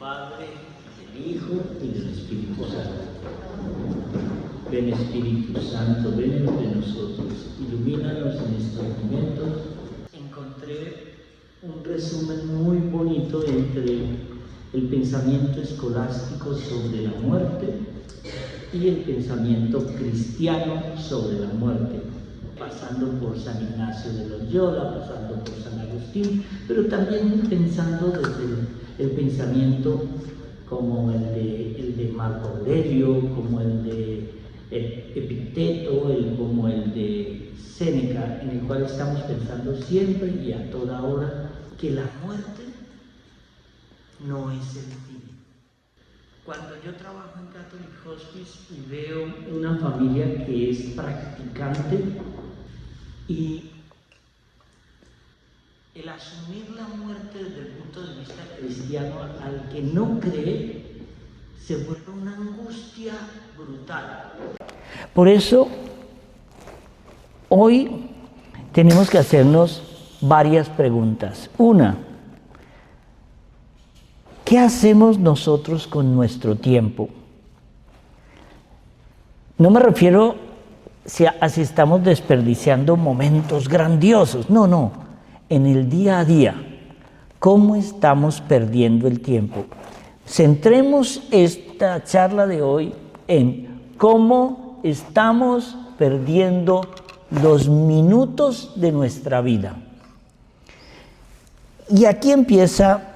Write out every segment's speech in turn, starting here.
Padre, del Hijo y del Espíritu Santo. Ven Espíritu Santo, ven entre nosotros, ilumínanos en estos momentos. Encontré un resumen muy bonito entre el pensamiento escolástico sobre la muerte y el pensamiento cristiano sobre la muerte, pasando por San Ignacio de Loyola, pasando por San Agustín, pero también pensando desde el pensamiento como el de Marco Aurelio, como el de Epicteto, como el de Séneca, en el cual estamos pensando siempre y a toda hora que la muerte no es el fin. Cuando yo trabajo en Catholic Hospice y veo una familia que es practicante y el asumir la muerte desde el punto de vista cristiano al que no cree se vuelve una angustia brutal. Por eso, hoy tenemos que hacernos varias preguntas. Una, ¿qué hacemos nosotros con nuestro tiempo? No me refiero a si estamos desperdiciando momentos grandiosos. No. En el día a día, ¿cómo estamos perdiendo el tiempo? Centremos esta charla de hoy en cómo estamos perdiendo los minutos de nuestra vida. Y aquí empieza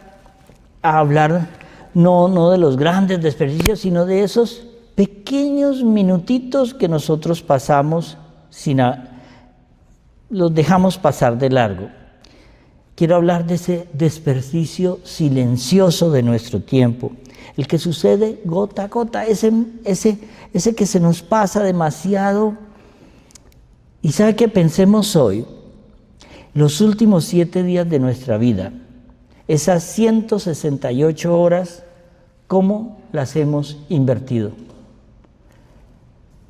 a hablar no de los grandes desperdicios, sino de esos pequeños minutitos que nosotros pasamos los dejamos pasar de largo. Quiero hablar de ese desperdicio silencioso de nuestro tiempo, el que sucede gota a gota, ese que se nos pasa demasiado. Y ¿sabe qué? Pensemos hoy, los últimos 7 días de nuestra vida, esas 168 horas, ¿cómo las hemos invertido?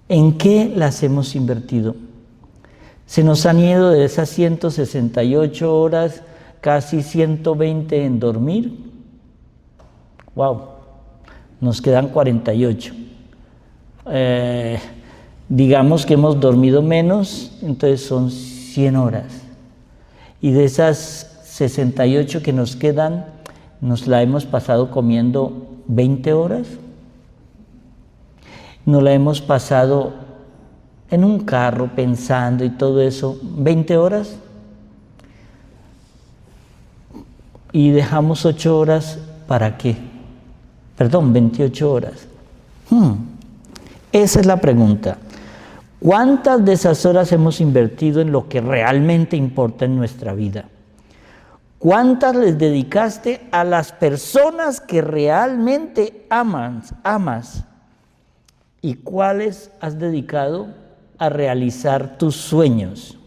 ¿En qué las hemos invertido? Se nos han ido de esas 168 horas casi 120 en dormir. ¡Wow! Nos quedan 48. Digamos que hemos dormido menos, entonces son 100 horas. Y de esas 68 que nos quedan, nos la hemos pasado comiendo 20 horas. Nos la hemos pasado en un carro pensando y todo eso, 20 horas. Y dejamos 8 horas, ¿para qué? 28 horas. Esa es la pregunta. ¿Cuántas de esas horas hemos invertido en lo que realmente importa en nuestra vida? ¿Cuántas les dedicaste a las personas que realmente amas? ¿Y cuáles has dedicado a realizar tus sueños?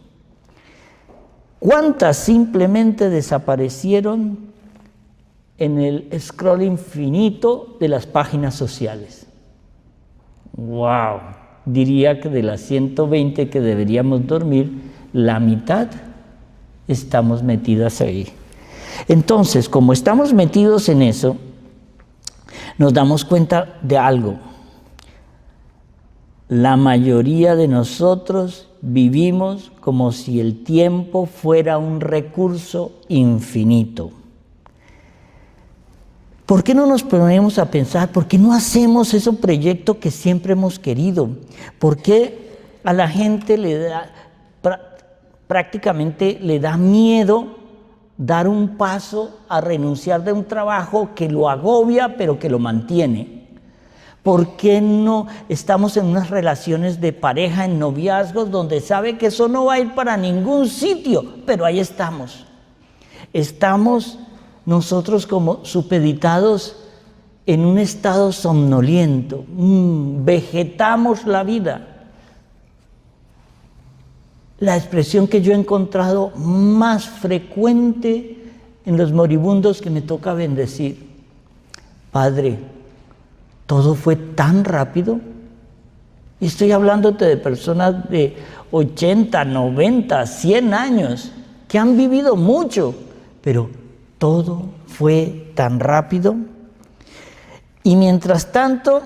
¿Cuántas simplemente desaparecieron en el scroll infinito de las páginas sociales? ¡Wow! Diría que de las 120 que deberíamos dormir, la mitad estamos metidas ahí. Entonces, como estamos metidos en eso, nos damos cuenta de algo. La mayoría de nosotros vivimos como si el tiempo fuera un recurso infinito. ¿Por qué no nos ponemos a pensar? ¿Por qué no hacemos ese proyecto que siempre hemos querido? ¿Por qué a la gente prácticamente le da miedo dar un paso a renunciar de un trabajo que lo agobia pero que lo mantiene? ¿Por qué no estamos en unas relaciones de pareja, en noviazgos, donde sabe que eso no va a ir para ningún sitio, pero ahí estamos? Estamos nosotros como supeditados en un estado somnoliento, vegetamos la vida. La expresión que yo he encontrado más frecuente en los moribundos que me toca bendecir: Padre, todo fue tan rápido. Y estoy hablándote de personas de 80, 90, 100 años que han vivido mucho, pero todo fue tan rápido. Y mientras tanto,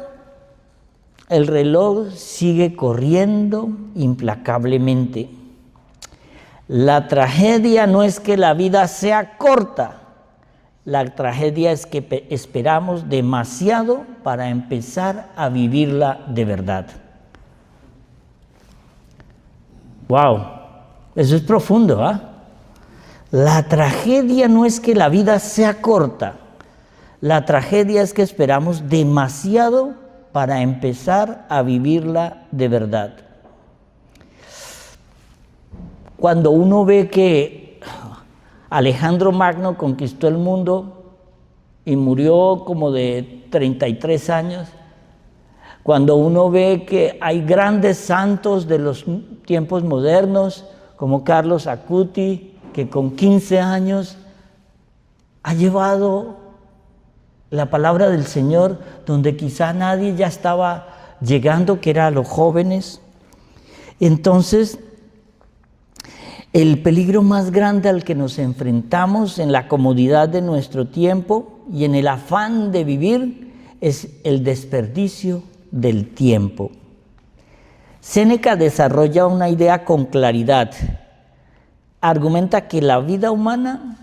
el reloj sigue corriendo implacablemente. La tragedia no es que la vida sea corta, la tragedia es que esperamos demasiado para empezar a vivirla de verdad. ¡Wow! Eso es profundo, ¿ah? La tragedia no es que la vida sea corta, la tragedia es que esperamos demasiado para empezar a vivirla de verdad. Cuando uno ve que Alejandro Magno conquistó el mundo y murió como de 33 años, cuando uno ve que hay grandes santos de los tiempos modernos, como Carlos Acuti, que con 15 años ha llevado la palabra del Señor donde quizá nadie ya estaba llegando, que era a los jóvenes. Entonces, el peligro más grande al que nos enfrentamos en la comodidad de nuestro tiempo y en el afán de vivir es el desperdicio del tiempo. Séneca desarrolla una idea con claridad. Argumenta que la vida humana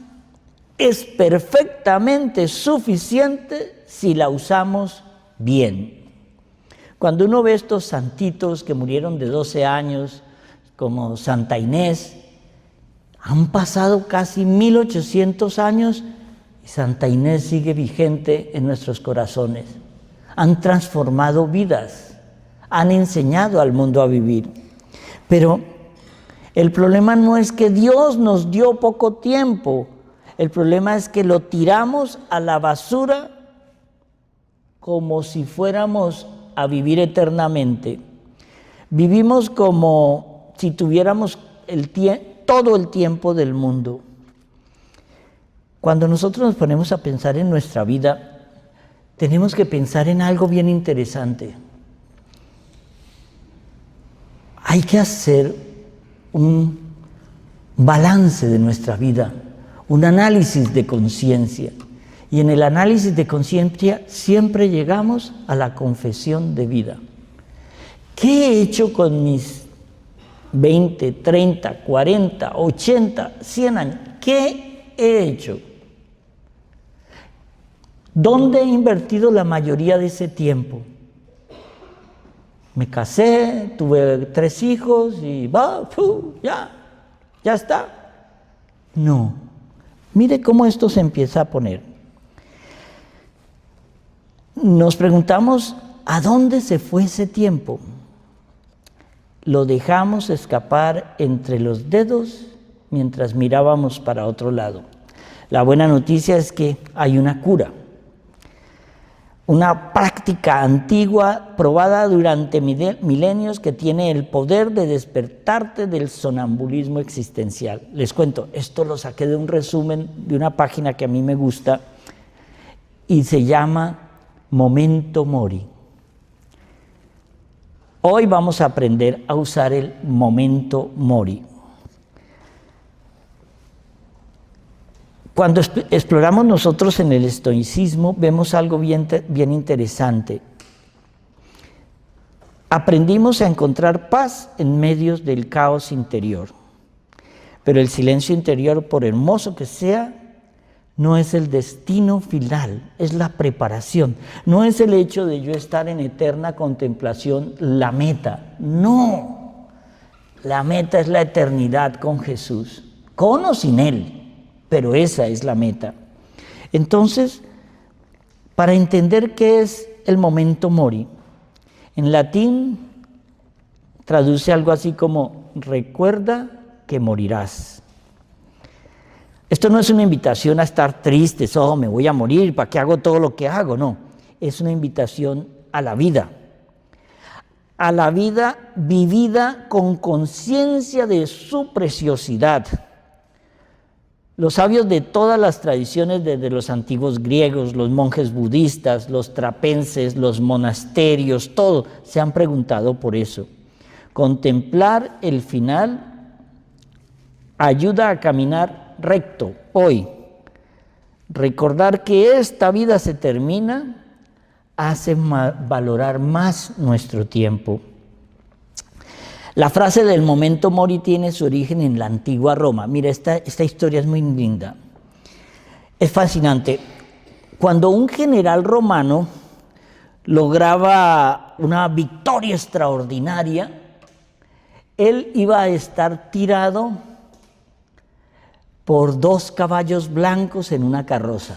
es perfectamente suficiente si la usamos bien. Cuando uno ve estos santitos que murieron de 12 años, como Santa Inés, han pasado casi 1800 años y Santa Inés sigue vigente en nuestros corazones. Han transformado vidas, han enseñado al mundo a vivir. Pero el problema no es que Dios nos dio poco tiempo, el problema es que lo tiramos a la basura como si fuéramos a vivir eternamente. Vivimos como si tuviéramos todo el tiempo del mundo. Cuando nosotros nos ponemos a pensar en nuestra vida, tenemos que pensar en algo bien interesante. Hay que hacer un balance de nuestra vida, un análisis de conciencia. Y en el análisis de conciencia siempre llegamos a la confesión de vida. ¿Qué he hecho con mis 20, 30, 40, 80, 100 años? ¿Qué he hecho? ¿Dónde he invertido la mayoría de ese tiempo? Me casé, tuve 3 hijos y ya está. No. Mire cómo esto se empieza a poner. Nos preguntamos, ¿a dónde se fue ese tiempo? Lo dejamos escapar entre los dedos mientras mirábamos para otro lado. La buena noticia es que hay una cura. Una práctica antigua probada durante milenios que tiene el poder de despertarte del sonambulismo existencial. Les cuento, esto lo saqué de un resumen de una página que a mí me gusta y se llama Memento Mori. Hoy vamos a aprender a usar el Memento Mori. Cuando exploramos nosotros en el estoicismo, vemos algo bien interesante. Aprendimos a encontrar paz en medio del caos interior. Pero el silencio interior, por hermoso que sea, no es el destino final, es la preparación. No es el hecho de yo estar en eterna contemplación la meta. No, la meta es la eternidad con Jesús, con o sin Él. Pero esa es la meta. Entonces, para entender qué es el Memento Mori, en latín traduce algo así como recuerda que morirás. Esto no es una invitación a estar tristes, me voy a morir, ¿para qué hago todo lo que hago? No, es una invitación a la vida vivida con conciencia de su preciosidad. Los sabios de todas las tradiciones, desde los antiguos griegos, los monjes budistas, los trapenses, los monasterios, todo, se han preguntado por eso. Contemplar el final ayuda a caminar recto hoy. Recordar que esta vida se termina hace valorar más nuestro tiempo. La frase del memento mori tiene su origen en la antigua Roma. Mira, esta historia es muy linda. Es fascinante. Cuando un general romano lograba una victoria extraordinaria, él iba a estar tirado por 2 caballos blancos en una carroza.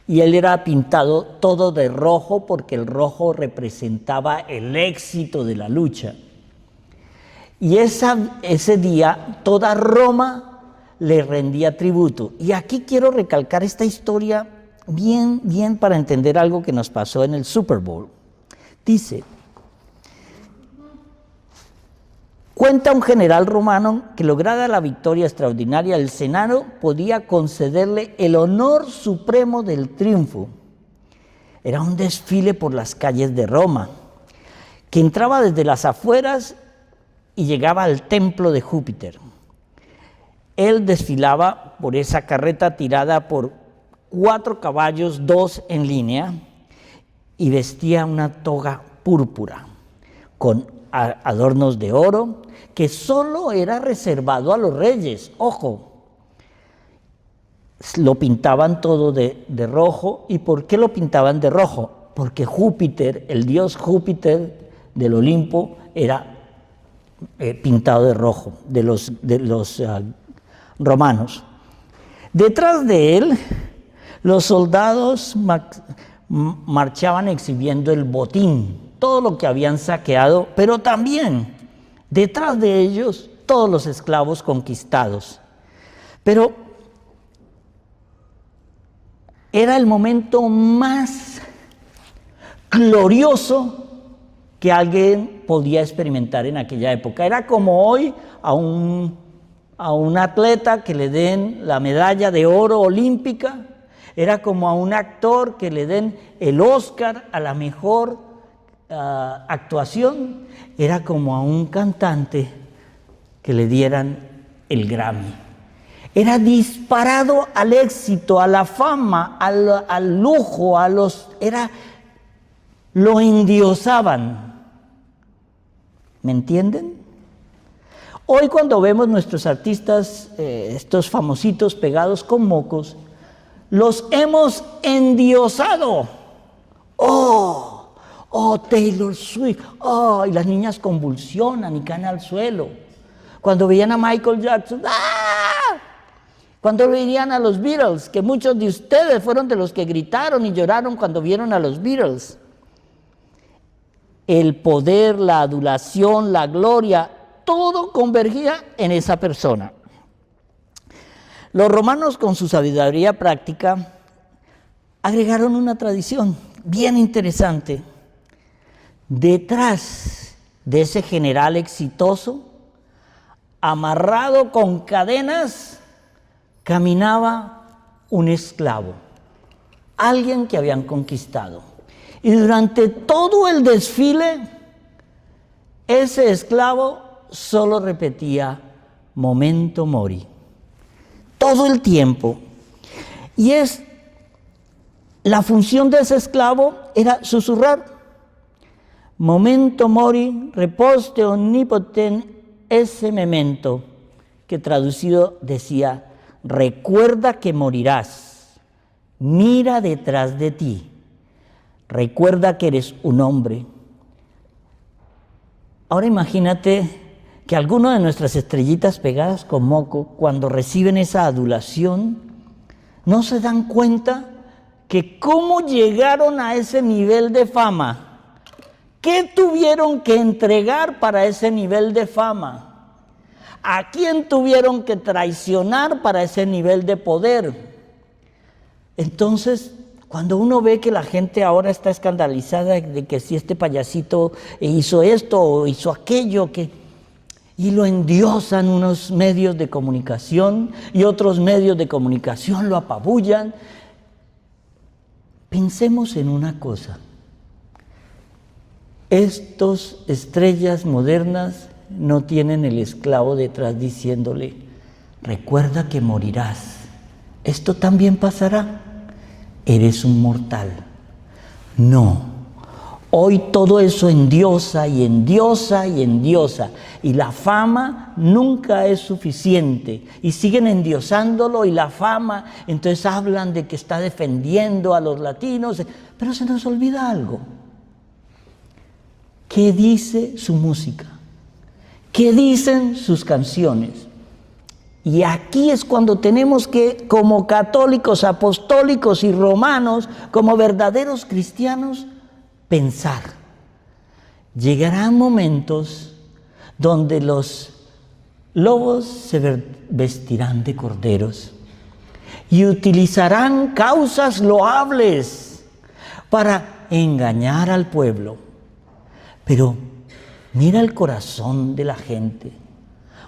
Y él era pintado todo de rojo porque el rojo representaba el éxito de la lucha. Y ese día toda Roma le rendía tributo. Y aquí quiero recalcar esta historia bien para entender algo que nos pasó en el Super Bowl. Dice, cuenta un general romano que lograda la victoria extraordinaria, el Senado podía concederle el honor supremo del triunfo. Era un desfile por las calles de Roma, que entraba desde las afueras y llegaba al templo de Júpiter. Él desfilaba por esa carreta tirada por 4 caballos, 2 en línea, y vestía una toga púrpura con adornos de oro, que solo era reservado a los reyes. Ojo, lo pintaban todo de rojo. ¿Y por qué lo pintaban de rojo? Porque Júpiter, el dios Júpiter del Olimpo, era pintado de rojo, de los romanos. Detrás de él, los soldados marchaban exhibiendo el botín, todo lo que habían saqueado, pero también detrás de ellos todos los esclavos conquistados. Pero era el momento más glorioso que alguien podía experimentar en aquella época. Era como hoy a un atleta que le den la medalla de oro olímpica, era como a un actor que le den el Oscar a la mejor actuación, era como a un cantante que le dieran el Grammy. Era disparado al éxito, a la fama, al lujo, lo endiosaban. ¿Me entienden? Hoy cuando vemos nuestros artistas, estos famositos pegados con mocos, los hemos endiosado. Oh, Taylor Swift. Oh, y las niñas convulsionan y caen al suelo. Cuando veían a Michael Jackson, ¡ah! Cuando veían a los Beatles, que muchos de ustedes fueron de los que gritaron y lloraron cuando vieron a los Beatles. El poder, la adulación, la gloria, todo convergía en esa persona. Los romanos, con su sabiduría práctica, agregaron una tradición bien interesante. Detrás de ese general exitoso, amarrado con cadenas, caminaba un esclavo, alguien que habían conquistado. Y durante todo el desfile, ese esclavo solo repetía memento mori, todo el tiempo. Y la función de ese esclavo era susurrar: memento mori, reposte omnipoten esse memento, que traducido decía: recuerda que morirás, mira detrás de ti, recuerda que eres un hombre. Ahora imagínate que algunas de nuestras estrellitas pegadas con moco, cuando reciben esa adulación, no se dan cuenta que cómo llegaron a ese nivel de fama, qué tuvieron que entregar para ese nivel de fama, a quién tuvieron que traicionar para ese nivel de poder. Entonces, cuando uno ve que la gente ahora está escandalizada de que si este payasito hizo esto o hizo aquello, y lo endiosan unos medios de comunicación y otros medios de comunicación lo apabullan, pensemos en una cosa: estos estrellas modernas no tienen el esclavo detrás diciéndole: recuerda que morirás, esto también pasará, eres un mortal, No. Hoy todo eso endiosa y endiosa y endiosa. Y la fama nunca es suficiente. Y siguen endiosándolo y la fama. Entonces hablan de que está defendiendo a los latinos. Pero se nos olvida algo. ¿Qué dice su música? ¿Qué dicen sus canciones? Y aquí es cuando tenemos que, como católicos, apostólicos y romanos, como verdaderos cristianos, pensar. Llegarán momentos donde los lobos se vestirán de corderos y utilizarán causas loables para engañar al pueblo. Pero mira el corazón de la gente.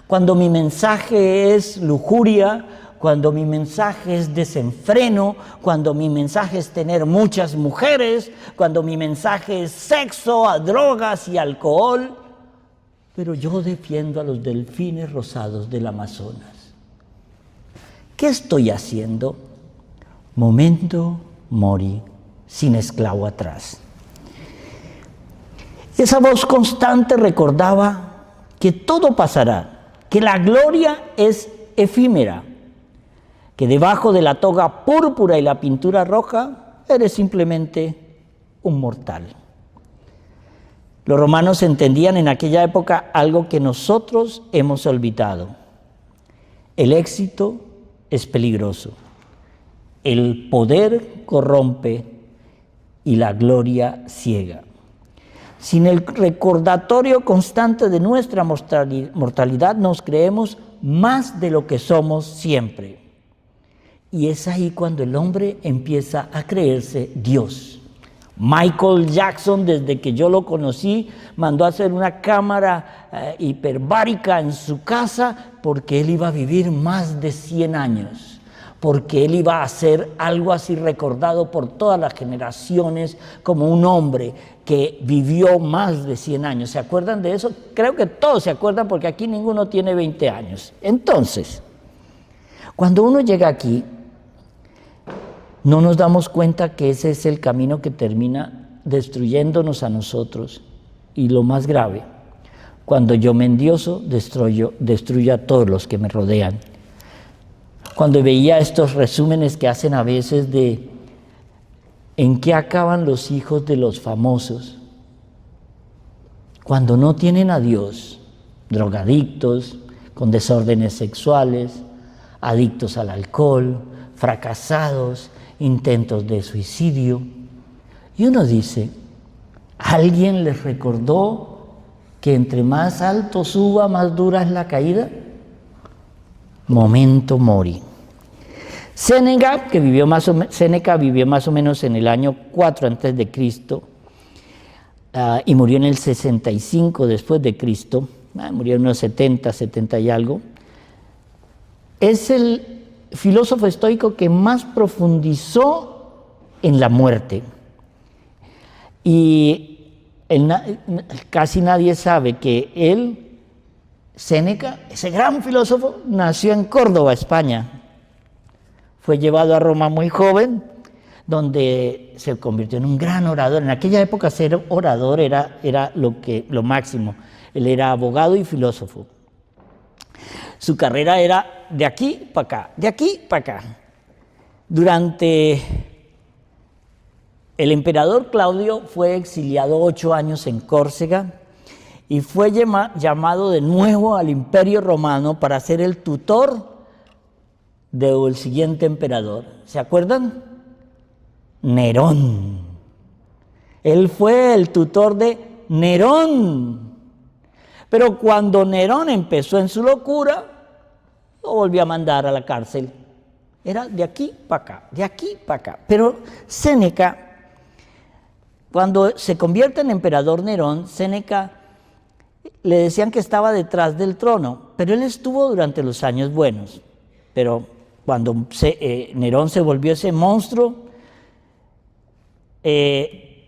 Cuando mi mensaje es lujuria, cuando mi mensaje es desenfreno, cuando mi mensaje es tener muchas mujeres, cuando mi mensaje es sexo, a drogas y alcohol, pero yo defiendo a los delfines rosados del Amazonas. ¿Qué estoy haciendo? Memento mori, sin esclavo atrás. Esa voz constante recordaba que todo pasará, que la gloria es efímera, que debajo de la toga púrpura y la pintura roja eres simplemente un mortal. Los romanos entendían en aquella época algo que nosotros hemos olvidado. El éxito es peligroso, el poder corrompe y la gloria ciega. Sin el recordatorio constante de nuestra mortalidad nos creemos más de lo que somos siempre. Y es ahí cuando el hombre empieza a creerse Dios. Michael Jackson, desde que yo lo conocí, mandó a hacer una cámara hiperbárica en su casa porque él iba a vivir más de 100 años. Porque él iba a ser algo así recordado por todas las generaciones como un hombre que vivió más de 100 años. ¿Se acuerdan de eso? Creo que todos se acuerdan porque aquí ninguno tiene 20 años. Entonces, cuando uno llega aquí, no nos damos cuenta que ese es el camino que termina destruyéndonos a nosotros. Y lo más grave, cuando yo me endioso, destruyo a todos los que me rodean. Cuando veía estos resúmenes que hacen a veces de en qué acaban los hijos de los famosos, cuando no tienen a Dios, drogadictos, con desórdenes sexuales, adictos al alcohol, fracasados, intentos de suicidio. Y uno dice, ¿alguien les recordó que entre más alto suba, más dura es la caída? Memento mori. Séneca vivió más o menos en el año 4 antes de Cristo y murió en el 65 después de Cristo, murió en unos 70 y algo. Es el filósofo estoico que más profundizó en la muerte. Y casi nadie sabe que él, Séneca, ese gran filósofo, nació en Córdoba, España. Fue llevado a Roma muy joven, donde se convirtió en un gran orador. En aquella época ser orador era lo máximo. Él era abogado y filósofo. Su carrera era de aquí para acá, de aquí para acá. Durante el emperador Claudio fue exiliado 8 años en Córcega y fue llamado de nuevo al Imperio Romano para ser el tutor del siguiente emperador. ¿Se acuerdan? Nerón. Él fue el tutor de Nerón. Pero cuando Nerón empezó en su locura, lo volvió a mandar a la cárcel. Era de aquí para acá, de aquí para acá. Pero Séneca, cuando se convierte en emperador Nerón, Séneca le decían que estaba detrás del trono, pero él estuvo durante los años buenos. Pero cuando Nerón se volvió ese monstruo,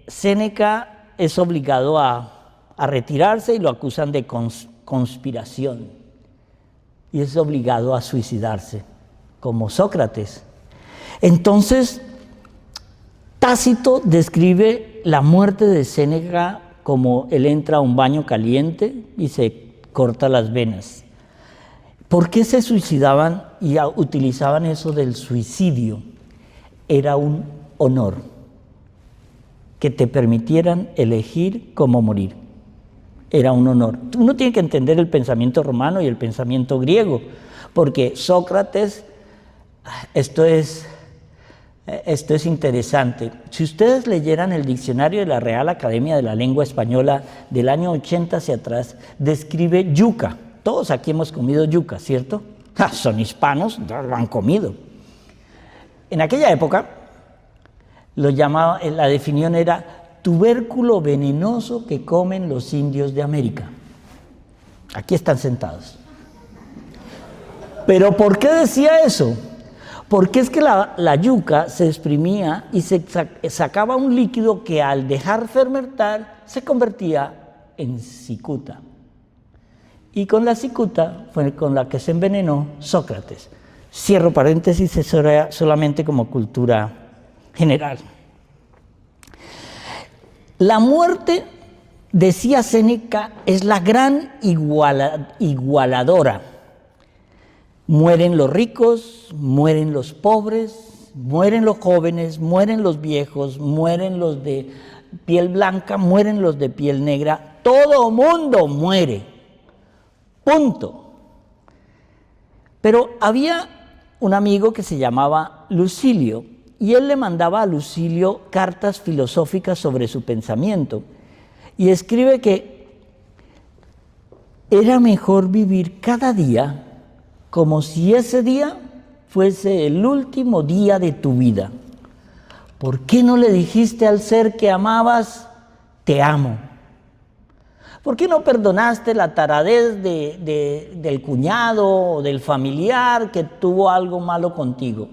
Séneca es obligado a retirarse y lo acusan de conspiración. Y es obligado a suicidarse, como Sócrates. Entonces, Tácito describe la muerte de Séneca como él entra a un baño caliente y se corta las venas. ¿Por qué se suicidaban y utilizaban eso del suicidio? Era un honor, que te permitieran elegir cómo morir. Era un honor. Uno tiene que entender el pensamiento romano y el pensamiento griego, porque Sócrates, esto es interesante. Si ustedes leyeran el diccionario de la Real Academia de la Lengua Española del año 80 hacia atrás, describe yuca. Todos aquí hemos comido yuca, ¿cierto? Son hispanos, lo han comido. En aquella época, la definición era tubérculo venenoso que comen los indios de América. Aquí están sentados. ¿Pero por qué decía eso? Porque es que la yuca se exprimía y se sacaba un líquido que al dejar fermentar se convertía en cicuta. Y con la cicuta fue con la que se envenenó Sócrates. Cierro paréntesis, eso era solamente como cultura general. La muerte, decía Séneca, es la gran igualadora. Mueren los ricos, mueren los pobres, mueren los jóvenes, mueren los viejos, mueren los de piel blanca, mueren los de piel negra. Todo mundo muere. Punto. Pero había un amigo que se llamaba Lucilio, y él le mandaba a Lucilio cartas filosóficas sobre su pensamiento, y escribe que era mejor vivir cada día como si ese día fuese el último día de tu vida. ¿Por qué no le dijiste al ser que amabas, te amo? ¿Por qué no perdonaste la taradez del cuñado o del familiar que tuvo algo malo contigo?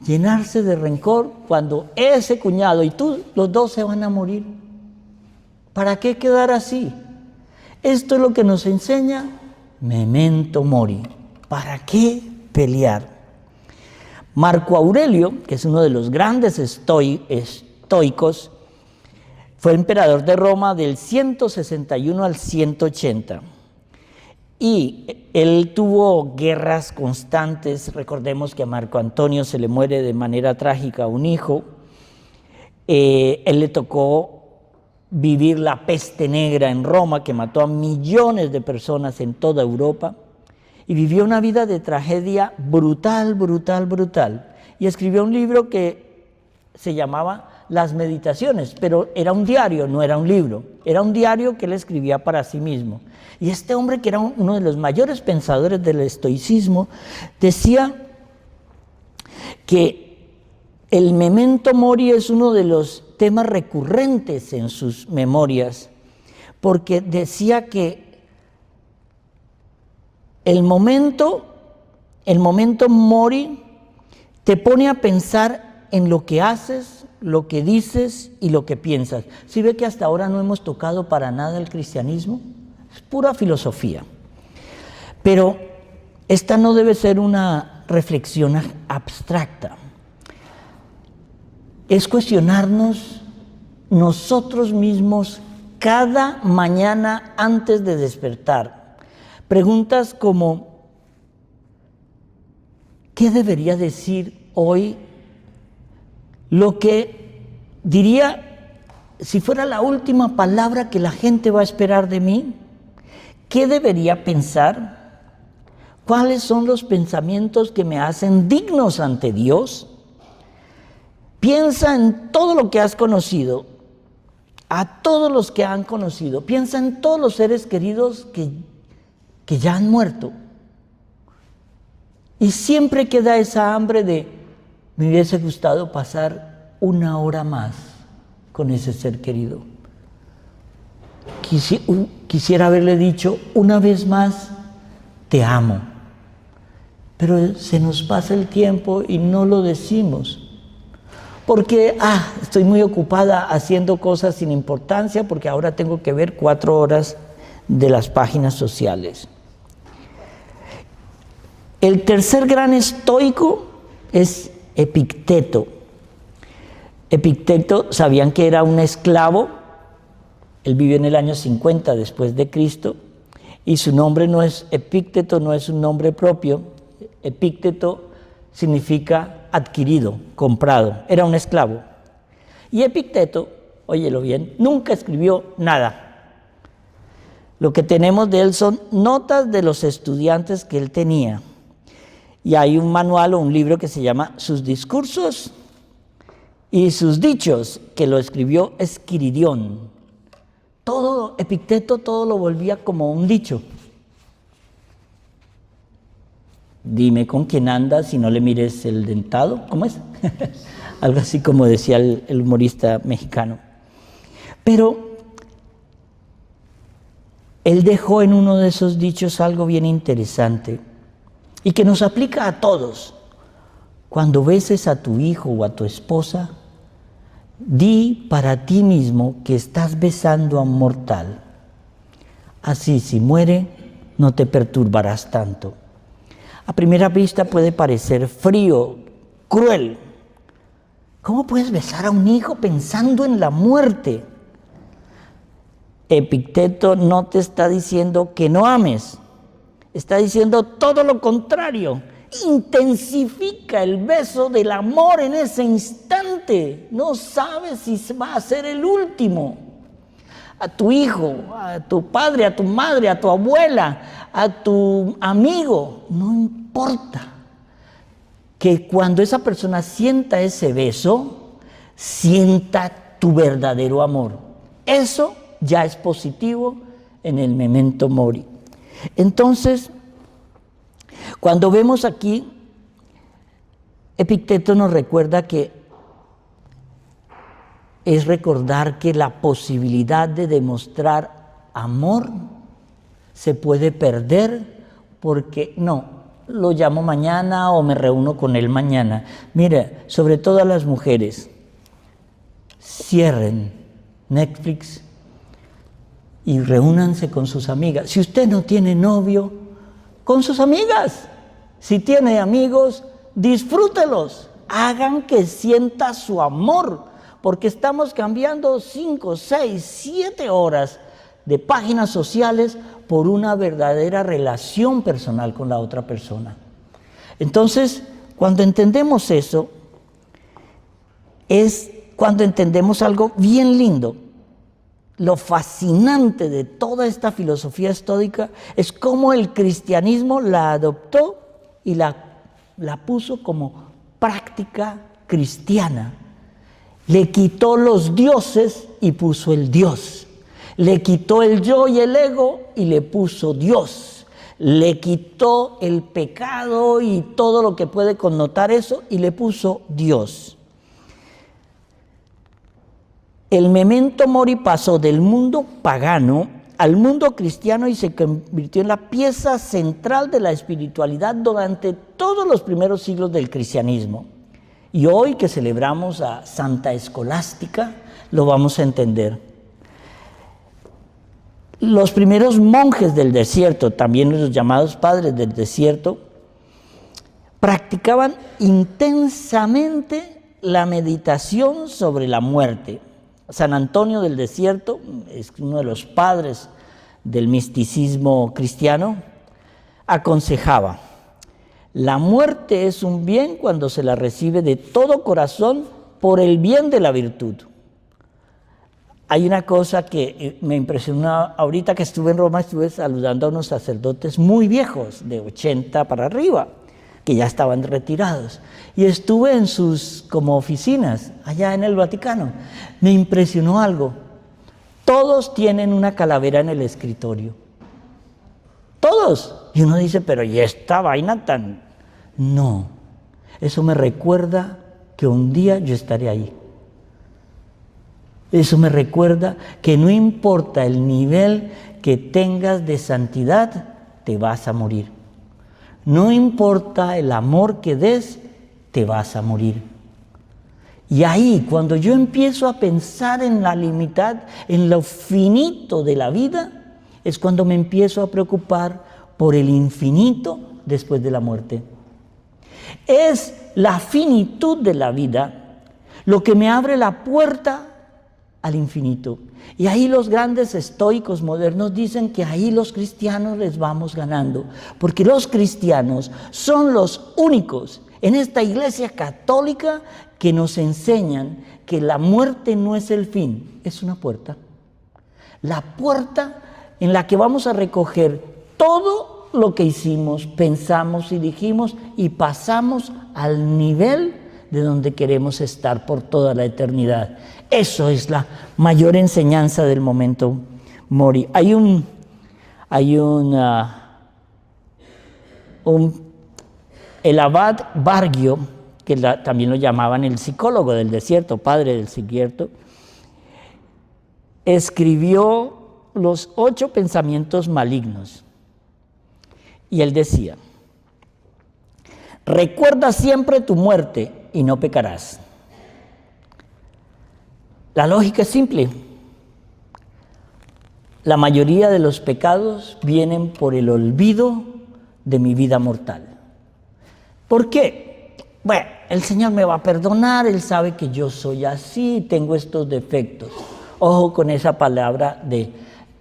Llenarse de rencor cuando ese cuñado y tú, los dos se van a morir. ¿Para qué quedar así? Esto es lo que nos enseña Memento Mori. ¿Para qué pelear? Marco Aurelio, que es uno de los grandes estoicos, fue emperador de Roma del 161 al 180. Y él tuvo guerras constantes. Recordemos que a Marco Antonio se le muere de manera trágica un hijo. Él le tocó vivir la peste negra en Roma, que mató a millones de personas en toda Europa. Y vivió una vida de tragedia brutal, brutal, brutal. Y escribió un libro que se llamaba Las Meditaciones, pero era un diario, no era un libro. Era un diario que él escribía para sí mismo. Y este hombre, que era uno de los mayores pensadores del estoicismo, decía que el memento mori es uno de los temas recurrentes en sus memorias, porque decía que el momento mori te pone a pensar en lo que haces, lo que dices y lo que piensas. ¿Sí ve que hasta ahora no hemos tocado para nada el cristianismo? Es pura filosofía. Pero esta no debe ser una reflexión abstracta. Es cuestionarnos nosotros mismos cada mañana antes de despertar. Preguntas como, ¿qué debería decir hoy? Lo que diría, si fuera la última palabra que la gente va a esperar de mí, ¿qué debería pensar? ¿Cuáles son los pensamientos que me hacen dignos ante Dios? Piensa en todo lo que has conocido, a todos los que han conocido. Piensa en todos los seres queridos que ya han muerto. Y siempre queda esa hambre de, me hubiese gustado pasar una hora más con ese ser querido. Quisiera haberle dicho una vez más, te amo. Pero se nos pasa el tiempo y no lo decimos. Porque, estoy muy ocupada haciendo cosas sin importancia, porque ahora tengo que ver 4 horas de las páginas sociales. El tercer gran estoico es Epicteto. Epicteto, sabían que era un esclavo. Él vivió en el año 50 después de Cristo, y su nombre no es Epicteto, no es un nombre propio. Epicteto significa adquirido, comprado, era un esclavo. Y Epicteto, óyelo bien, nunca escribió nada. Lo que tenemos de él son notas de los estudiantes que él tenía. Y hay un manual o un libro que se llama Sus discursos y sus dichos, que lo escribió Esquiridión. Todo, Epicteto, todo lo volvía como un dicho. Dime con quién andas y no le mires el dentado. ¿Cómo es? Algo así como decía el humorista mexicano. Pero él dejó en uno de esos dichos algo bien interesante y que nos aplica a todos. Cuando beses a tu hijo o a tu esposa, di para ti mismo que estás besando a un mortal. Así, si muere, no te perturbarás tanto. A primera vista puede parecer frío, cruel. ¿Cómo puedes besar a un hijo pensando en la muerte? Epicteto no te está diciendo que no ames, está diciendo todo lo contrario. Intensifica el beso del amor en ese instante. No sabes si va a ser el último. A tu hijo, a tu padre, a tu madre, a tu abuela, a tu amigo, no importa. Que cuando esa persona sienta ese beso, sienta tu verdadero amor. Eso ya es positivo en el memento mori. Entonces, cuando vemos aquí, Epicteto nos recuerda que es recordar que la posibilidad de demostrar amor se puede perder porque no, lo llamo mañana o me reúno con él mañana. Mira, sobre todo a las mujeres, cierren Netflix y reúnanse con sus amigas. Si usted no tiene novio, con sus amigas. Si tiene amigos, disfrútelos. Hagan que sienta su amor, porque estamos cambiando 5, 6, 7 horas de páginas sociales por una verdadera relación personal con la otra persona. Entonces, cuando entendemos eso, es cuando entendemos algo bien lindo. Lo fascinante de toda esta filosofía estoica es cómo el cristianismo la adoptó y la puso como práctica cristiana. Le quitó los dioses y puso el Dios. Le quitó el yo y el ego y le puso Dios. Le quitó el pecado y todo lo que puede connotar eso y le puso Dios. El memento mori pasó del mundo pagano al mundo cristiano y se convirtió en la pieza central de la espiritualidad durante todos los primeros siglos del cristianismo. Y hoy que celebramos a Santa Escolástica, lo vamos a entender. Los primeros monjes del desierto, también los llamados padres del desierto, practicaban intensamente la meditación sobre la muerte. San Antonio del Desierto es uno de los padres del misticismo cristiano, aconsejaba: la muerte es un bien cuando se la recibe de todo corazón por el bien de la virtud. Hay una cosa que me impresionó ahorita que estuve en Roma, estuve saludando a unos sacerdotes muy viejos, de 80 para arriba, que ya estaban retirados. Y estuve en sus como oficinas, allá en el Vaticano. Me impresionó algo. Todos tienen una calavera en el escritorio. Todos. Y uno dice, pero ¿y esta vaina tan...? No. Eso me recuerda que un día yo estaré ahí. Eso me recuerda que no importa el nivel que tengas de santidad, te vas a morir. No importa el amor que des, te vas a morir. Y ahí, cuando yo empiezo a pensar en la limitad, en lo finito de la vida, es cuando me empiezo a preocupar por el infinito después de la muerte. Es la finitud de la vida lo que me abre la puerta al infinito. Y ahí los grandes estoicos modernos dicen que ahí los cristianos les vamos ganando, porque los cristianos son los únicos en esta iglesia católica que nos enseñan que la muerte no es el fin, es una puerta. La puerta en la que vamos a recoger todo lo que hicimos, pensamos y dijimos y pasamos al nivel de donde queremos estar por toda la eternidad. Eso es la mayor enseñanza del Memento Mori. El abad Bargio, que también lo llamaban el psicólogo del desierto, padre del desierto, escribió los 8 pensamientos malignos. Y él decía: recuerda siempre tu muerte y no pecarás. La lógica es simple. La mayoría de los pecados vienen por el olvido de mi vida mortal. ¿Por qué? Bueno, el Señor me va a perdonar, Él sabe que yo soy así, tengo estos defectos. Ojo con esa palabra de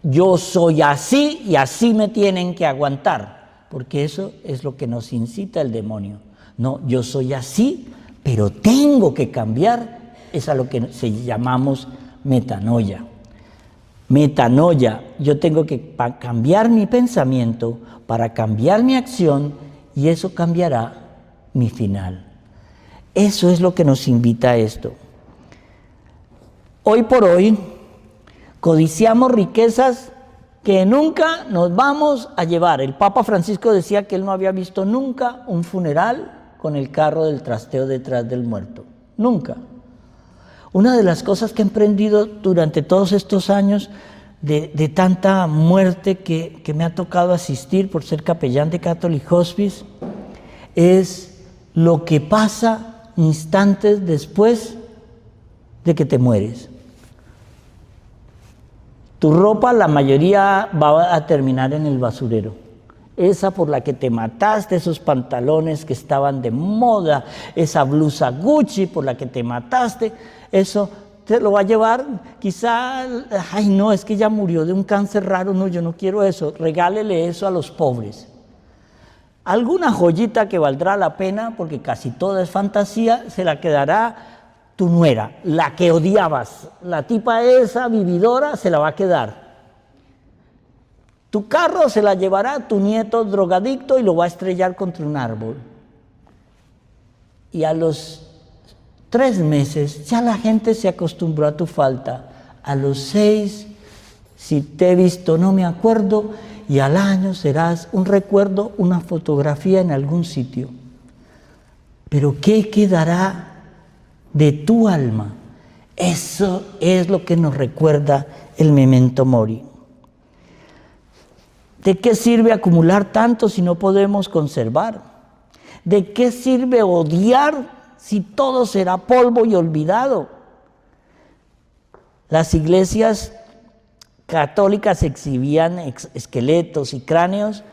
yo soy así y así me tienen que aguantar, porque eso es lo que nos incita el demonio. No, yo soy así, pero tengo que cambiar. Es a lo que llamamos metanoia. Metanoia, yo tengo que cambiar mi pensamiento para cambiar mi acción y eso cambiará mi final. Eso es lo que nos invita a esto. Hoy por hoy codiciamos riquezas que nunca nos vamos a llevar. El Papa Francisco decía que él no había visto nunca un funeral con el carro del trasteo detrás del muerto. Nunca. Una de las cosas que he emprendido durante todos estos años de tanta muerte que me ha tocado asistir por ser capellán de Catholic Hospice es lo que pasa instantes después de que te mueres. Tu ropa, la mayoría va a terminar en el basurero. Esa por la que te mataste, esos pantalones que estaban de moda, esa blusa Gucci por la que te mataste, eso te lo va a llevar quizá, ay no, es que ya murió de un cáncer raro, no, yo no quiero eso, regálele eso a los pobres. Alguna joyita que valdrá la pena, porque casi toda es fantasía, se la quedará tu nuera, la que odiabas, la tipa esa vividora se la va a quedar. Tu carro se la llevará tu nieto drogadicto y lo va a estrellar contra un árbol. Y a los 3 meses ya la gente se acostumbró a tu falta. A los 6, si te he visto no me acuerdo, y al año serás un recuerdo, una fotografía en algún sitio. Pero ¿qué quedará de tu alma? Eso es lo que nos recuerda el Memento Mori. ¿De qué sirve acumular tanto si no podemos conservar? ¿De qué sirve odiar si todo será polvo y olvidado? Las iglesias católicas exhibían esqueletos y cráneos.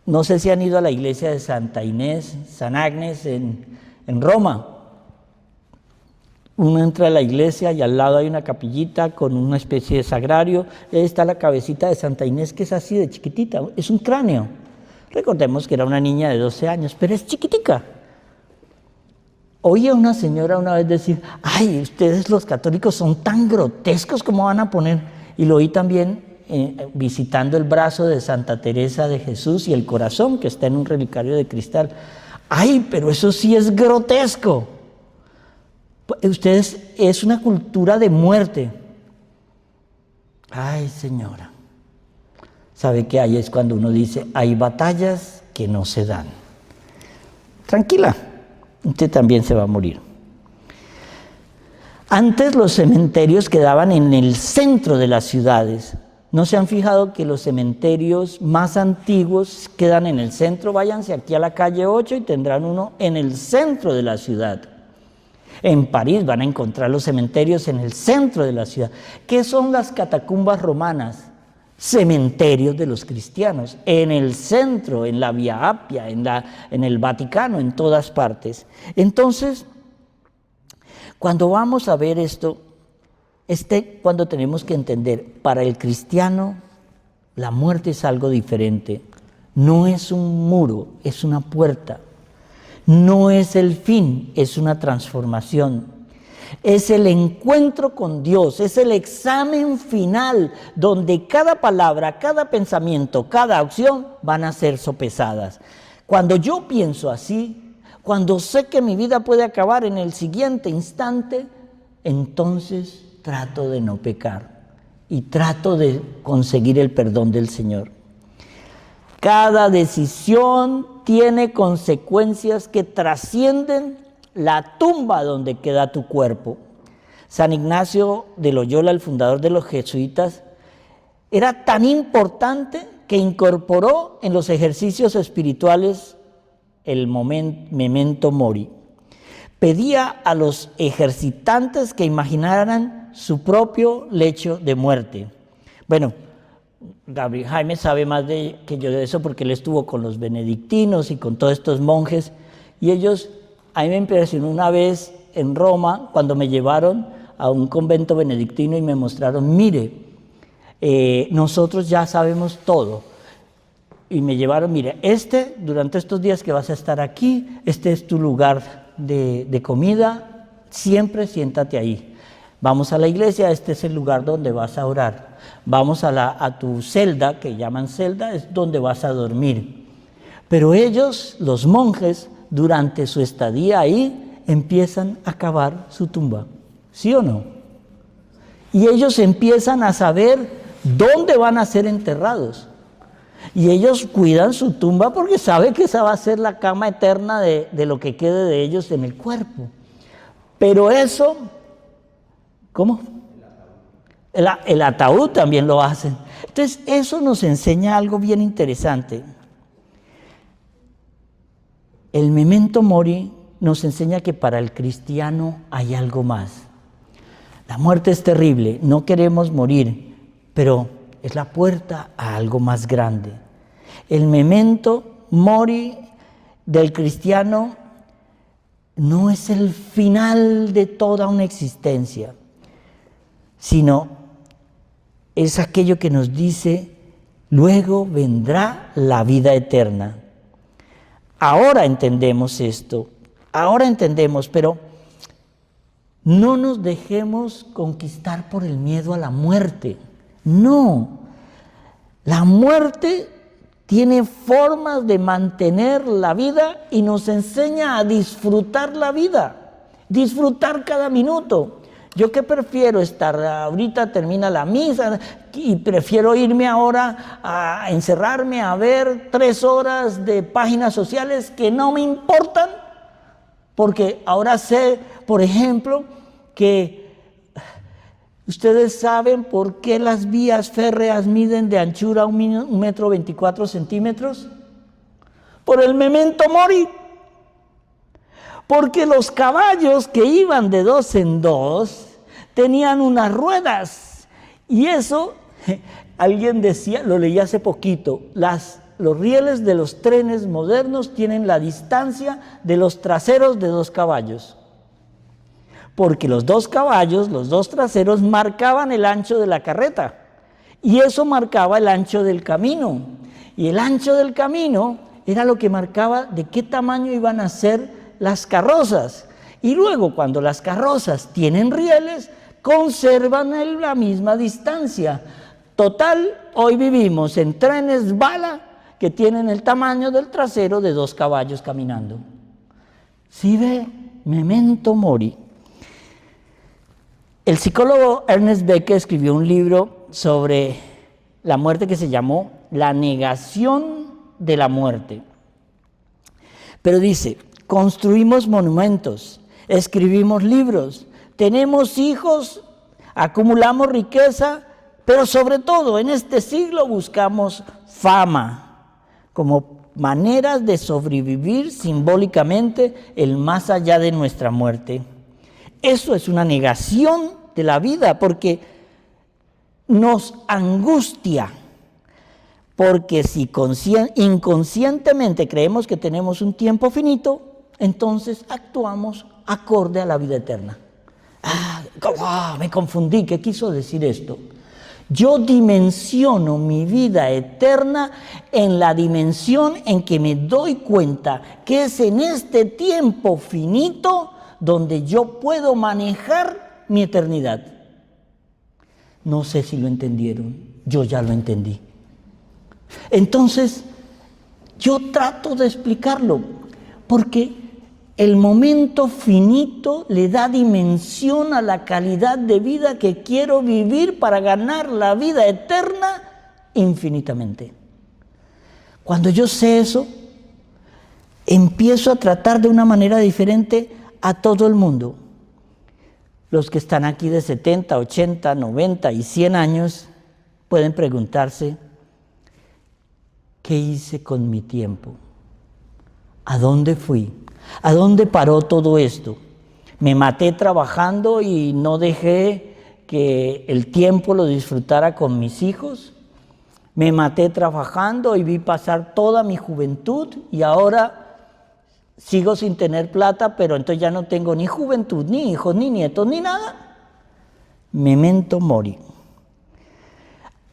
No sé si han ido a la iglesia de Santa Inés, San Agnes en Roma. Uno entra a la iglesia y al lado hay una capillita con una especie de sagrario. Ahí está la cabecita de Santa Inés, que es así de chiquitita, es un cráneo. Recordemos que era una niña de 12 años, pero es chiquitica. Oí a una señora una vez decir, ay, ustedes los católicos son tan grotescos, ¿cómo van a poner? Y lo oí también visitando el brazo de Santa Teresa de Jesús y el corazón que está en un relicario de cristal. Ay, pero eso sí es grotesco. Ustedes, es una cultura de muerte. Ay, señora. ¿Sabe qué hay? Es cuando uno dice, hay batallas que no se dan. Tranquila, usted también se va a morir. Antes los cementerios quedaban en el centro de las ciudades. ¿No se han fijado que los cementerios más antiguos quedan en el centro? Váyanse aquí a la calle 8 y tendrán uno en el centro de la ciudad. En París van a encontrar los cementerios en el centro de la ciudad. ¿Qué son las catacumbas romanas? Cementerios de los cristianos, en el centro, en la Vía Appia, en el Vaticano, en todas partes. Entonces, Cuando vamos a ver esto, cuando tenemos que entender, para el cristiano la muerte es algo diferente. No es un muro, es una puerta. No es el fin, es una transformación. Es el encuentro con Dios, es el examen final donde cada palabra, cada pensamiento, cada acción van a ser sopesadas. Cuando yo pienso así, cuando sé que mi vida puede acabar en el siguiente instante, entonces trato de no pecar y trato de conseguir el perdón del Señor. Cada decisión tiene consecuencias que trascienden la tumba donde queda tu cuerpo. San Ignacio de Loyola, el fundador de los jesuitas, era tan importante que incorporó en los ejercicios espirituales el memento mori. Pedía a los ejercitantes que imaginaran su propio lecho de muerte. Bueno, Jaime sabe más que yo de eso porque él estuvo con los benedictinos y con todos estos monjes, y ellos, a mí me impresionó una vez en Roma cuando me llevaron a un convento benedictino y me mostraron, mire, nosotros ya sabemos todo. Y me llevaron, mire, durante estos días que vas a estar aquí, este es tu lugar de comida, siempre siéntate ahí. Vamos a la iglesia, este es el lugar donde vas a orar. Vamos a tu celda, que llaman celda, es donde vas a dormir. Pero ellos, los monjes, durante su estadía ahí, empiezan a cavar su tumba, ¿sí o no? Y ellos empiezan a saber dónde van a ser enterrados. Y ellos cuidan su tumba porque saben que esa va a ser la cama eterna de lo que quede de ellos en el cuerpo. Pero eso, ¿cómo? El ataúd también lo hacen. Entonces, eso nos enseña algo bien interesante. El memento mori nos enseña que para el cristiano hay algo más. La muerte es terrible, no queremos morir, pero es la puerta a algo más grande. El memento mori del cristiano no es el final de toda una existencia, sino es aquello que nos dice, luego vendrá la vida eterna. Ahora entendemos esto, pero no nos dejemos conquistar por el miedo a la muerte. No, la muerte tiene formas de mantener la vida y nos enseña a disfrutar la vida, disfrutar cada minuto. ¿Yo qué prefiero? Ahorita termina la misa y prefiero irme ahora a encerrarme a ver 3 horas de páginas sociales que no me importan, porque ahora sé, por ejemplo, que ustedes saben por qué las vías férreas miden de anchura 1,24 metros. Por el memento mori. Porque los caballos que iban de 2 en 2 tenían unas ruedas. Y eso, alguien decía, lo leí hace poquito, los rieles de los trenes modernos tienen la distancia de los traseros de 2 caballos. Porque los 2 caballos, los 2 traseros, marcaban el ancho de la carreta. Y eso marcaba el ancho del camino. Y el ancho del camino era lo que marcaba de qué tamaño iban a ser las carrozas. Y luego, cuando las carrozas tienen rieles, conservan la misma distancia. Total, hoy vivimos en trenes bala que tienen el tamaño del trasero de 2 caballos caminando. ¿Sí ve? Memento mori. El psicólogo Ernest Becker escribió un libro sobre la muerte que se llamó La negación de la muerte. Pero dice, construimos monumentos, escribimos libros, tenemos hijos, acumulamos riqueza, pero sobre todo en este siglo buscamos fama como maneras de sobrevivir simbólicamente el más allá de nuestra muerte. Eso es una negación de la vida porque nos angustia, porque si inconscientemente creemos que tenemos un tiempo finito, entonces actuamos acorde a la vida eterna. Me confundí, ¿qué quiso decir esto? Yo dimensiono mi vida eterna en la dimensión en que me doy cuenta que es en este tiempo finito donde yo puedo manejar mi eternidad. No sé si lo entendieron, yo ya lo entendí. Entonces, yo trato de explicarlo, porque el momento finito le da dimensión a la calidad de vida que quiero vivir para ganar la vida eterna infinitamente. Cuando yo sé eso, empiezo a tratar de una manera diferente a todo el mundo. Los que están aquí de 70, 80, 90 y 100 años pueden preguntarse, ¿qué hice con mi tiempo? ¿A dónde fui? ¿A dónde paró todo esto? Me maté trabajando y no dejé que el tiempo lo disfrutara con mis hijos. Me maté trabajando y vi pasar toda mi juventud y ahora sigo sin tener plata, pero entonces ya no tengo ni juventud, ni hijos, ni nietos, ni nada. Memento mori.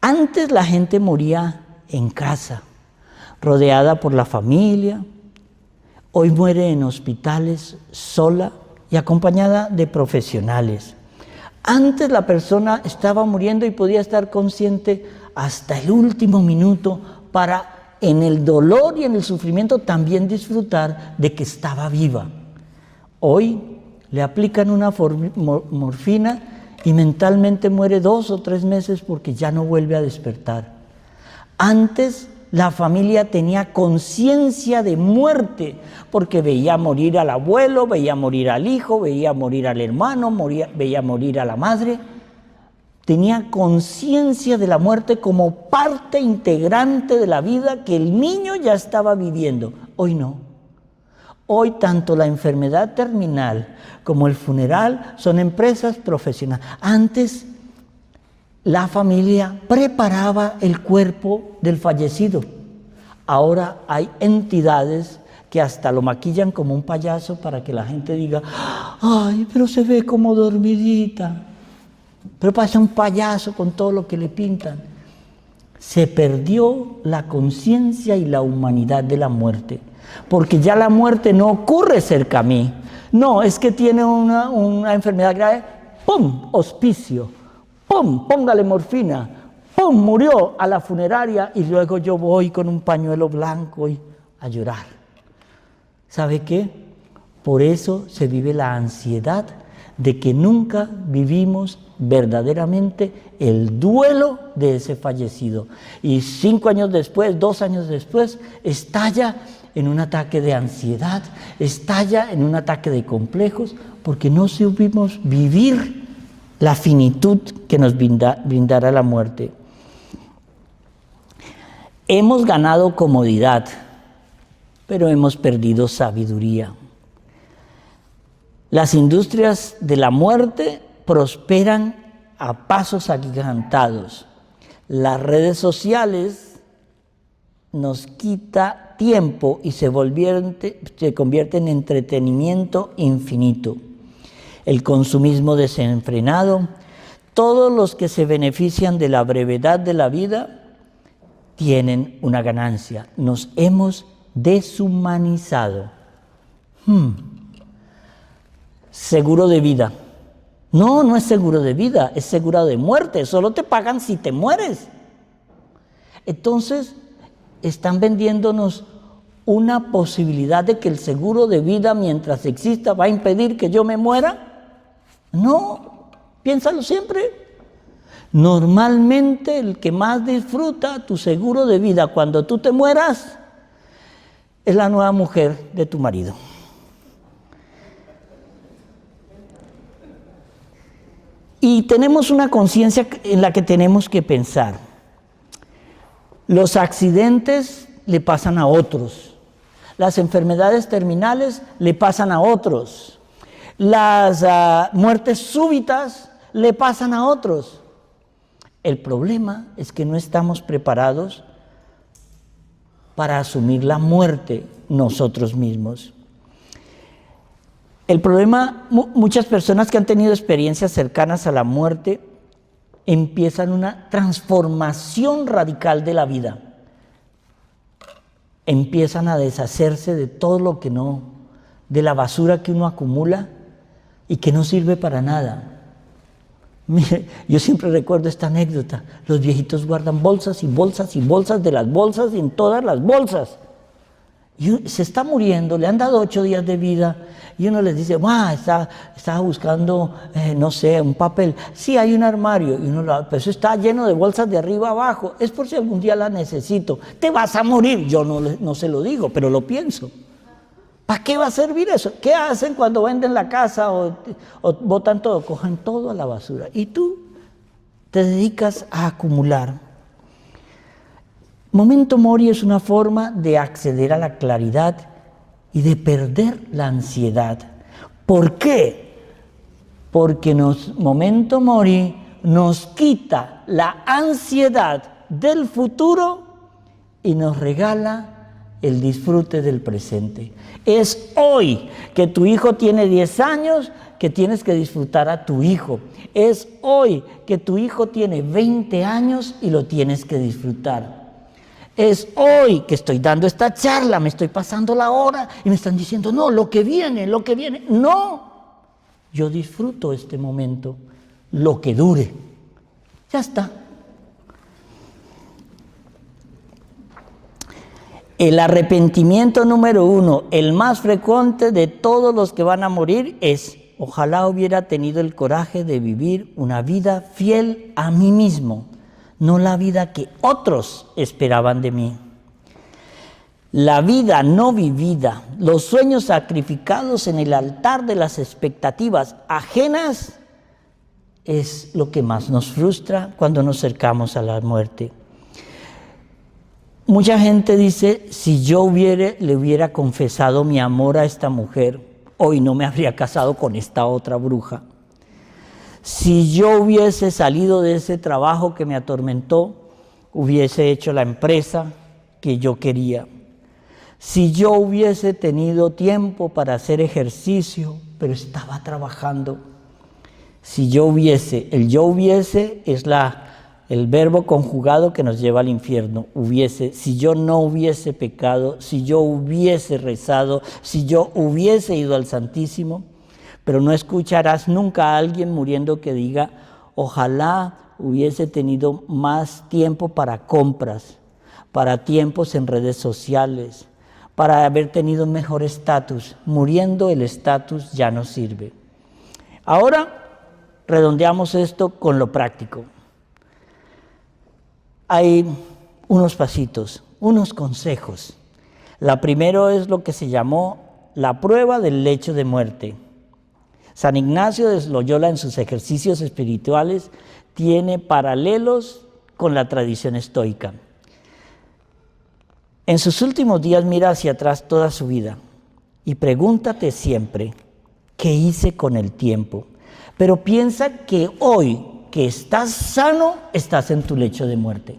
Antes la gente moría en casa, rodeada por la familia. Hoy muere en hospitales sola y acompañada de profesionales. Antes la persona estaba muriendo y podía estar consciente hasta el último minuto para, en el dolor y en el sufrimiento, también disfrutar de que estaba viva. Hoy le aplican una morfina y mentalmente muere 2 o 3 meses porque ya no vuelve a despertar. Antes la familia tenía conciencia de muerte, porque veía morir al abuelo, veía morir al hijo, veía morir al hermano, veía morir a la madre. Tenía conciencia de la muerte como parte integrante de la vida que el niño ya estaba viviendo. Hoy no. Hoy tanto la enfermedad terminal como el funeral son empresas profesionales. Antes la familia preparaba el cuerpo del fallecido. Ahora hay entidades que hasta lo maquillan como un payaso para que la gente diga, ¡ay, pero se ve como dormidita! Pero parece un payaso con todo lo que le pintan. Se perdió la conciencia y la humanidad de la muerte, porque ya la muerte no ocurre cerca a mí. No, es que tiene una enfermedad grave, ¡pum!, hospicio. ¡Pum!, póngale morfina. ¡Pum!, murió, a la funeraria, y luego yo voy con un pañuelo blanco a llorar. ¿Sabe qué? Por eso se vive la ansiedad de que nunca vivimos verdaderamente el duelo de ese fallecido. Y 5 años después, 2 años después, estalla en un ataque de ansiedad, estalla en un ataque de complejos, porque no supimos vivir la finitud que nos brindará la muerte. Hemos ganado comodidad, pero hemos perdido sabiduría. Las industrias de la muerte prosperan a pasos agigantados. Las redes sociales nos quita tiempo y se convierte en entretenimiento infinito. El consumismo desenfrenado, todos los que se benefician de la brevedad de la vida tienen una ganancia. Nos hemos deshumanizado. Seguro de vida. No, no es seguro de vida, es seguro de muerte. Solo te pagan si te mueres. Entonces, están vendiéndonos una posibilidad de que el seguro de vida, mientras exista, va a impedir que yo me muera. No, piénsalo siempre. Normalmente el que más disfruta tu seguro de vida cuando tú te mueras es la nueva mujer de tu marido. Y tenemos una conciencia en la que tenemos que pensar. Los accidentes le pasan a otros. Las enfermedades terminales le pasan a otros. Las muertes súbitas le pasan a otros. El problema es que no estamos preparados para asumir la muerte nosotros mismos. El problema, muchas personas que han tenido experiencias cercanas a la muerte empiezan una transformación radical de la vida. Empiezan a deshacerse de todo lo que no, de la basura que uno acumula y que no sirve para nada. Mire, yo siempre recuerdo esta anécdota. Los viejitos guardan bolsas y bolsas y bolsas de las bolsas y en todas las bolsas. Y se está muriendo, le han dado 8 días de vida y uno les dice, estaba buscando, no sé, un papel. Sí, hay un armario, y pero eso está lleno de bolsas de arriba abajo. Es por si algún día la necesito. Te vas a morir. Yo no se lo digo, pero lo pienso. ¿Para qué va a servir eso? ¿Qué hacen cuando venden la casa o botan todo? Cogen todo a la basura. Y tú te dedicas a acumular. Memento mori es una forma de acceder a la claridad y de perder la ansiedad. ¿Por qué? Porque memento mori nos quita la ansiedad del futuro y nos regala el disfrute del presente. Es hoy que tu hijo tiene 10 años que tienes que disfrutar a tu hijo. Es hoy que tu hijo tiene 20 años y lo tienes que disfrutar. Es hoy que estoy dando esta charla, me estoy pasando la hora y me están diciendo, no, lo que viene. No, yo disfruto este momento, lo que dure. Ya está. El arrepentimiento número 1, el más frecuente de todos los que van a morir es, ojalá hubiera tenido el coraje de vivir una vida fiel a mí mismo, no la vida que otros esperaban de mí. La vida no vivida, los sueños sacrificados en el altar de las expectativas ajenas, es lo que más nos frustra cuando nos acercamos a la muerte. Mucha gente dice, si yo le hubiera confesado mi amor a esta mujer, hoy no me habría casado con esta otra bruja. Si yo hubiese salido de ese trabajo que me atormentó, hubiese hecho la empresa que yo quería. Si yo hubiese tenido tiempo para hacer ejercicio, pero estaba trabajando. Si yo hubiese, el yo hubiese es el verbo conjugado que nos lleva al infierno. Hubiese, si yo no hubiese pecado, si yo hubiese rezado, si yo hubiese ido al Santísimo, pero no escucharás nunca a alguien muriendo que diga, ojalá hubiese tenido más tiempo para compras, para tiempos en redes sociales, para haber tenido un mejor estatus. Muriendo el estatus ya no sirve. Ahora redondeamos esto con lo práctico. Hay unos pasitos, unos consejos. La primero es lo que se llamó la prueba del lecho de muerte. San Ignacio de Loyola en sus ejercicios espirituales tiene paralelos con la tradición estoica. En sus últimos días mira hacia atrás toda su vida y pregúntate siempre, ¿qué hice con el tiempo? Pero piensa que hoy que estás sano, estás en tu lecho de muerte.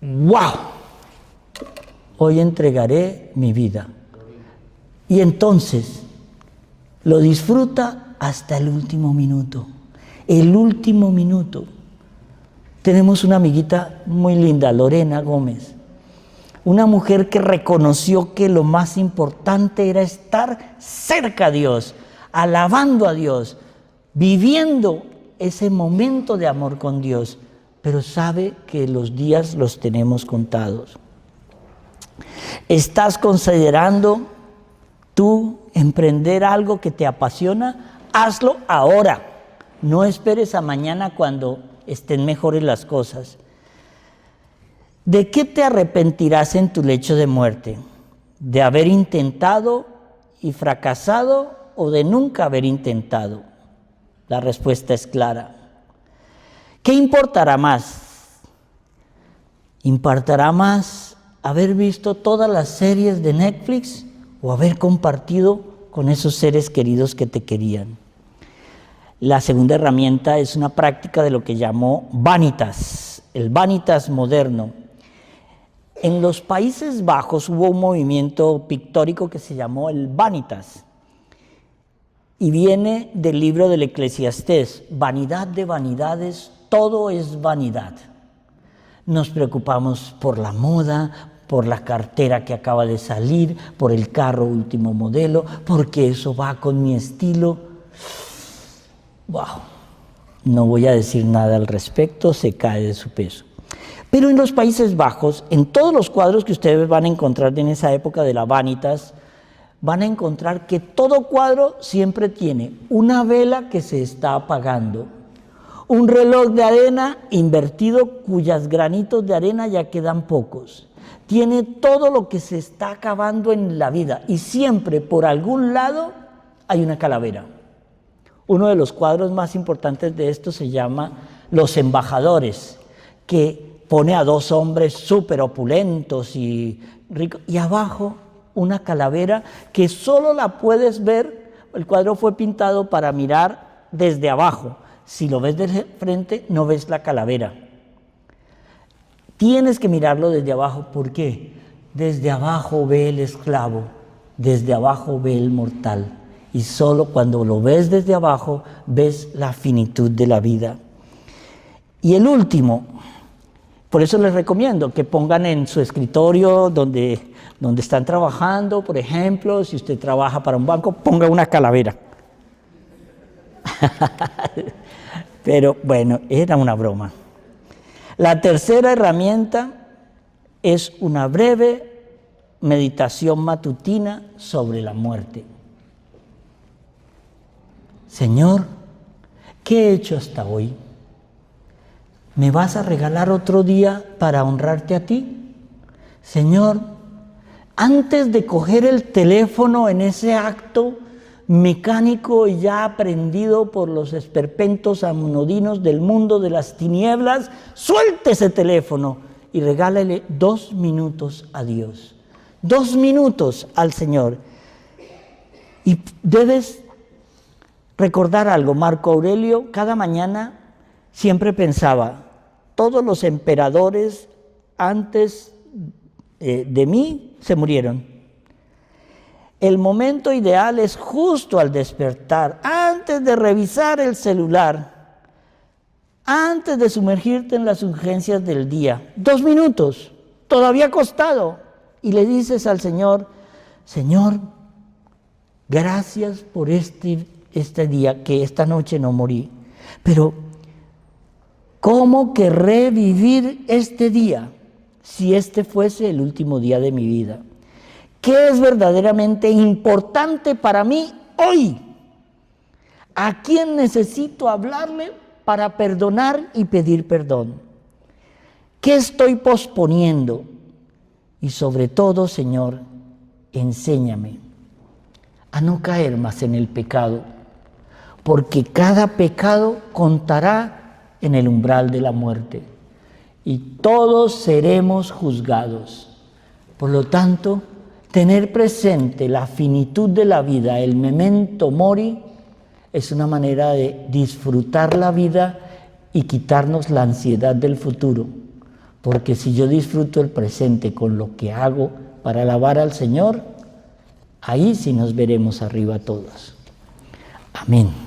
¡Wow! Hoy entregaré mi vida. Y entonces lo disfruta hasta el último minuto. El último minuto. Tenemos una amiguita muy linda, Lorena Gómez. Una mujer que reconoció que lo más importante era estar cerca a Dios, alabando a Dios, viviendo ese momento de amor con Dios, pero sabe que los días los tenemos contados. ¿Estás considerando tú emprender algo que te apasiona? Hazlo ahora. No esperes a mañana cuando estén mejores las cosas. ¿De qué te arrepentirás en tu lecho de muerte? ¿De haber intentado y fracasado o de nunca haber intentado? La respuesta es clara. ¿Qué importará más? ¿Importará más haber visto todas las series de Netflix o haber compartido con esos seres queridos que te querían? La segunda herramienta es una práctica de lo que llamó Vanitas, el Vanitas moderno. En los Países Bajos hubo un movimiento pictórico que se llamó el Vanitas. y viene del libro del Eclesiastés. Vanidad de vanidades, todo es vanidad. Nos preocupamos por la moda, por la cartera que acaba de salir, por el carro último modelo, porque eso va con mi estilo. ¡Wow! No voy a decir nada al respecto, se cae de su peso. Pero en los Países Bajos, en todos los cuadros que ustedes van a encontrar en esa época de la Vanitas, van a encontrar que todo cuadro siempre tiene una vela que se está apagando, un reloj de arena invertido cuyos granitos de arena ya quedan pocos. Tiene todo lo que se está acabando en la vida y siempre por algún lado hay una calavera. Uno de los cuadros más importantes de esto se llama Los Embajadores, que pone a dos hombres súper opulentos y ricos y abajo una calavera que solo la puedes ver. El cuadro fue pintado para mirar desde abajo. Si lo ves de frente, no ves la calavera. Tienes que mirarlo desde abajo. ¿Por qué? Desde abajo ve el esclavo, desde abajo ve el mortal. Y solo cuando lo ves desde abajo, ves la finitud de la vida. Y el último, por eso les recomiendo que pongan en su escritorio donde están trabajando, por ejemplo, si usted trabaja para un banco, ponga una calavera. Pero bueno, era una broma. La tercera herramienta es una breve meditación matutina sobre la muerte. Señor, ¿qué he hecho hasta hoy? ¿Me vas a regalar otro día para honrarte a ti? Señor, antes de coger el teléfono en ese acto mecánico y ya aprendido por los esperpentos anodinos del mundo de las tinieblas, suelte ese teléfono y regálale 2 minutos a Dios, 2 minutos al Señor. Y debes recordar algo. Marco Aurelio cada mañana siempre pensaba, todos los emperadores antes de mí se murieron. El momento ideal es justo al despertar, antes de revisar el celular, antes de sumergirte en las urgencias del día. 2 minutos, todavía acostado, y le dices al Señor, Señor, gracias por este día, que esta noche no morí, pero ¿cómo querré vivir este día si este fuese el último día de mi vida? ¿Qué es verdaderamente importante para mí hoy? ¿A quién necesito hablarle para perdonar y pedir perdón? ¿Qué estoy posponiendo? Y sobre todo, Señor, enséñame a no caer más en el pecado, porque cada pecado contará en el umbral de la muerte y todos seremos juzgados. Por lo tanto, tener presente la finitud de la vida, el memento mori, es una manera de disfrutar la vida y quitarnos la ansiedad del futuro. Porque si yo disfruto el presente con lo que hago para alabar al Señor, ahí sí nos veremos arriba todos. Amén.